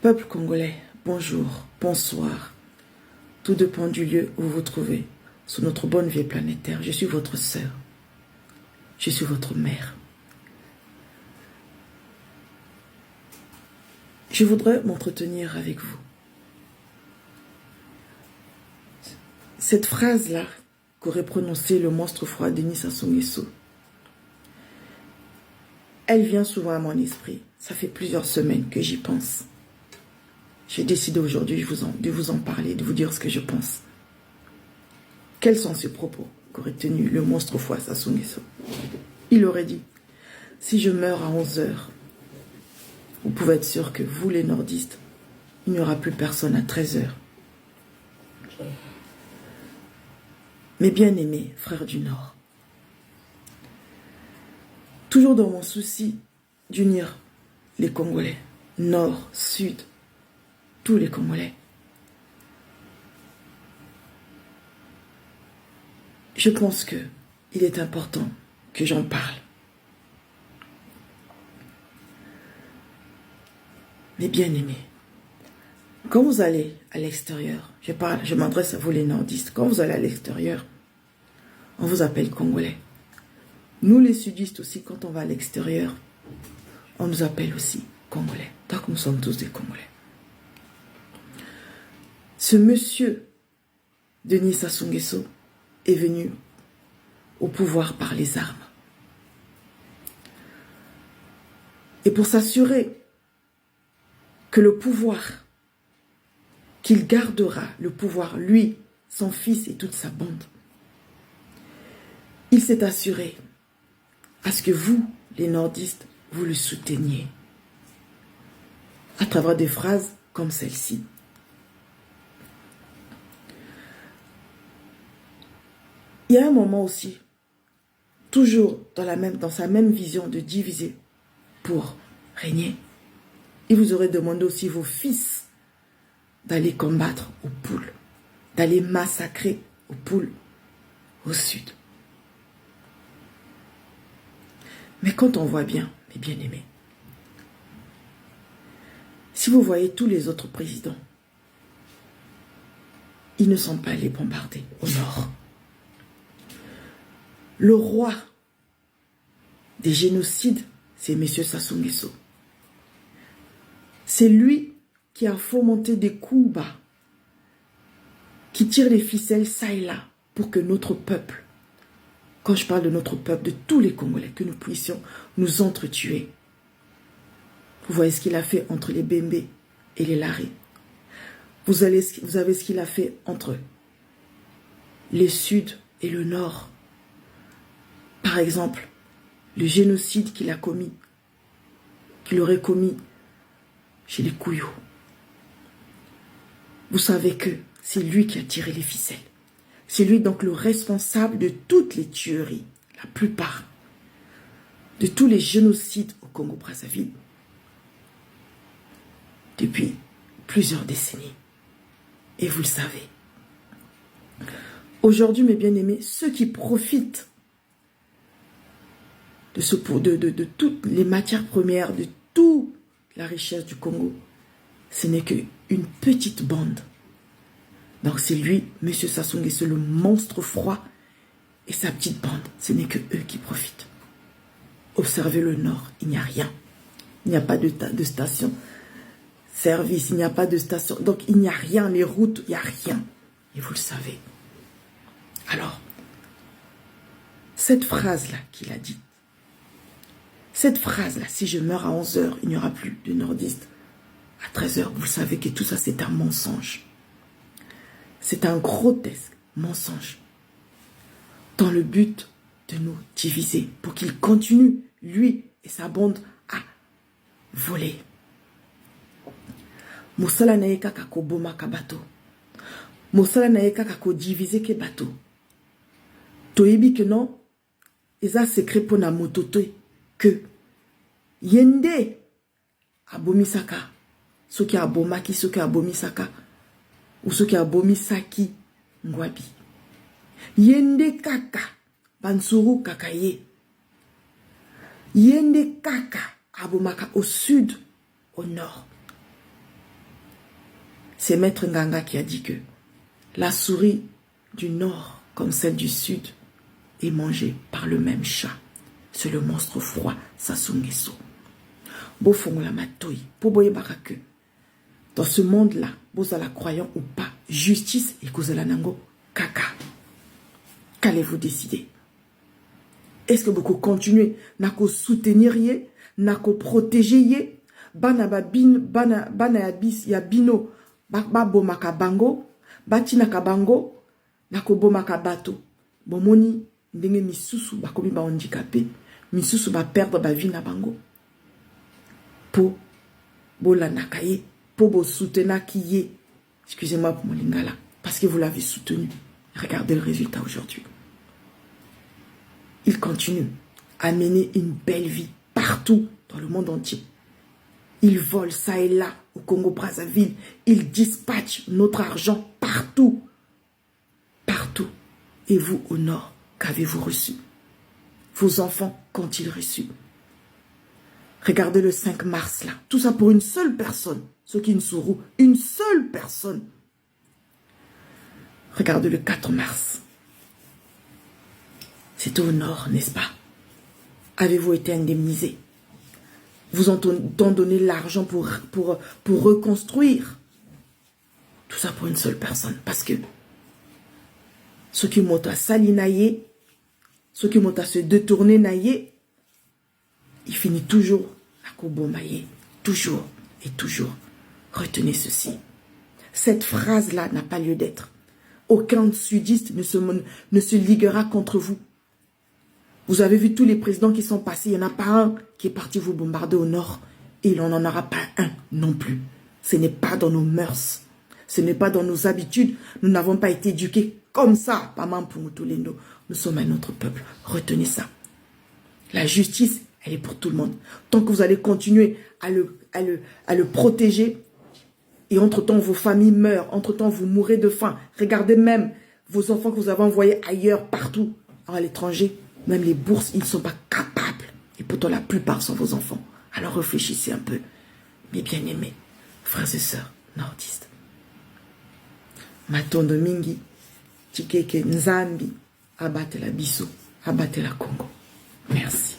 Peuple congolais, bonjour, bonsoir. Tout dépend du lieu où vous vous trouvez sur notre bonne vie planétaire. Je suis votre sœur. Je suis votre mère. Je voudrais m'entretenir avec vous. Cette phrase-là qu'aurait prononcée le monstre froid Denis Sassou Nguesso, elle vient souvent à mon esprit. Ça fait plusieurs semaines que j'y pense. J'ai décidé aujourd'hui de vous en parler, de vous dire ce que je pense. Quels sont ces propos qu'aurait tenu le monstre froid Sassou Nguesso? Il aurait dit, si je meurs à 11 heures, vous pouvez être sûr que vous les nordistes, il n'y aura plus personne à 13 heures. Mes bien-aimés frères du Nord, toujours dans mon souci d'unir les Congolais, Nord, Sud, tous les Congolais, je pense qu'il est important que j'en parle. Mes bien-aimés, quand vous allez à l'extérieur, je m'adresse à vous les nordistes, quand vous allez à l'extérieur, on vous appelle Congolais. Nous les sudistes aussi, quand on va à l'extérieur, on nous appelle aussi Congolais. Donc nous sommes tous des Congolais. Ce monsieur, Denis Sassou Nguesso, est venu au pouvoir par les armes. Et pour s'assurer que le pouvoir, qu'il gardera le pouvoir, lui, son fils et toute sa bande, il s'est assuré à ce que vous, les nordistes, vous le souteniez à travers des phrases comme celle-ci. Il y a un moment aussi, toujours dans sa même vision de diviser pour régner, il vous aurait demandé aussi vos fils d'aller combattre aux poules, d'aller massacrer aux poules au sud. Mais quand on voit bien, mes bien-aimés, si vous voyez tous les autres présidents, ils ne sont pas allés bombarder au nord. Le roi des génocides, c'est M. Sassou Nguesso. C'est lui qui a fomenté des coups bas, qui tire les ficelles ça et là pour que notre peuple, quand je parle de notre peuple, de tous les Congolais, que nous puissions nous entretuer. Vous voyez ce qu'il a fait entre les Bembe et les Laré. Vous avez ce qu'il a fait entre les Sud et le Nord. Par exemple, le génocide qu'il aurait commis chez les Kouyo. Vous savez que c'est lui qui a tiré les ficelles. C'est lui donc le responsable de toutes les tueries, la plupart, de tous les génocides au Congo-Brazzaville depuis plusieurs décennies. Et vous le savez. Aujourd'hui, mes bien-aimés, ceux qui profitent de toutes les matières premières, de toute la richesse du Congo, ce n'est qu'une petite bande. Donc c'est lui, M. Sassou Nguesso, le monstre froid, et sa petite bande. Ce n'est que eux qui profitent. Observez le nord, il n'y a rien. Il n'y a pas de station service, il n'y a pas de station. Donc il n'y a rien, les routes, il n'y a rien. Et vous le savez. Alors, cette phrase-là qu'il a dit, cette phrase-là, si je meurs à 11 heures, il n'y aura plus de nordistes. À 13 heures, vous savez que tout ça, c'est un mensonge. C'est un grotesque mensonge. Dans le but de nous diviser, pour qu'il continue, lui et sa bande, à voler. Mosala na ye kaka ko boma ka bato. Mosala na ye kaka ko diviser ke bato. Toyebi que non, eza secret pour na mototo que yende abomisaka, soki abomaki, soki abomisaka, ou soki abomisaki ngwabi. Yende kaka bansuru kaka ye. Yende kaka abomaka au sud, au nord. C'est Maître Nganga qui a dit que la souris du nord, comme celle du sud, est mangée par le même chat. C'est le monstre froid, Sassou Nguesso. Bofongola matoi, poboye barake. Dans ce monde-là, vous allez croyant ou pas, justice et kozala nango kaka. Qu'allez-vous décider? Est-ce que vous continuez à soutenir, à protéger, bana yabis yabino, bomaka bango, batina kabango, nako bomaka bato, bomoni ndenge misusu bakomi ba handicapé, misusu ba perdre ba vie na bango. Po bolanakaye, po bo soutenir qui est. Excusez-moi pour mon lingala, parce que vous l'avez soutenu. Regardez le résultat aujourd'hui. Il continue à mener une belle vie partout dans le monde entier. Il vole ça et là au Congo-Brazzaville. Il dispatche notre argent partout. Partout. Et vous, au nord, qu'avez-vous reçu? Vos enfants, qu'ont-ils reçu? Regardez le 5 mars là. Tout ça pour une seule personne. Ce qui nous sourou. Une seule personne. Regardez le 4 mars. C'était au nord, n'est-ce pas? Avez-vous été indemnisé? Vous ont donné l'argent pour reconstruire. Tout ça pour une seule personne. Parce que ceux qui m'ont à salinailler, ceux qui m'ont à se détourner nailler, il finit toujours à kobomailler. Toujours et toujours. Retenez ceci. Cette phrase-là n'a pas lieu d'être. Aucun sudiste ne se liguera contre vous. Vous avez vu tous les présidents qui sont passés. Il n'y en a pas un qui est parti vous bombarder au nord. Et il n'en aura pas un non plus. Ce n'est pas dans nos mœurs. Ce n'est pas dans nos habitudes. Nous n'avons pas été éduqués comme ça. Nous sommes un autre peuple. Retenez ça. La justice, elle est pour tout le monde. Tant que vous allez continuer à le protéger, et entre-temps, vos familles meurent. Entre-temps, vous mourrez de faim. Regardez même vos enfants que vous avez envoyés ailleurs, partout, à l'étranger. Même les bourses, ils ne sont pas capables. Et pourtant, la plupart sont vos enfants. Alors réfléchissez un peu. Mes bien-aimés, frères et sœurs nordistes. Matondo mingi, Chikeke Nzambi, abatela biso, abatela Congo. Merci.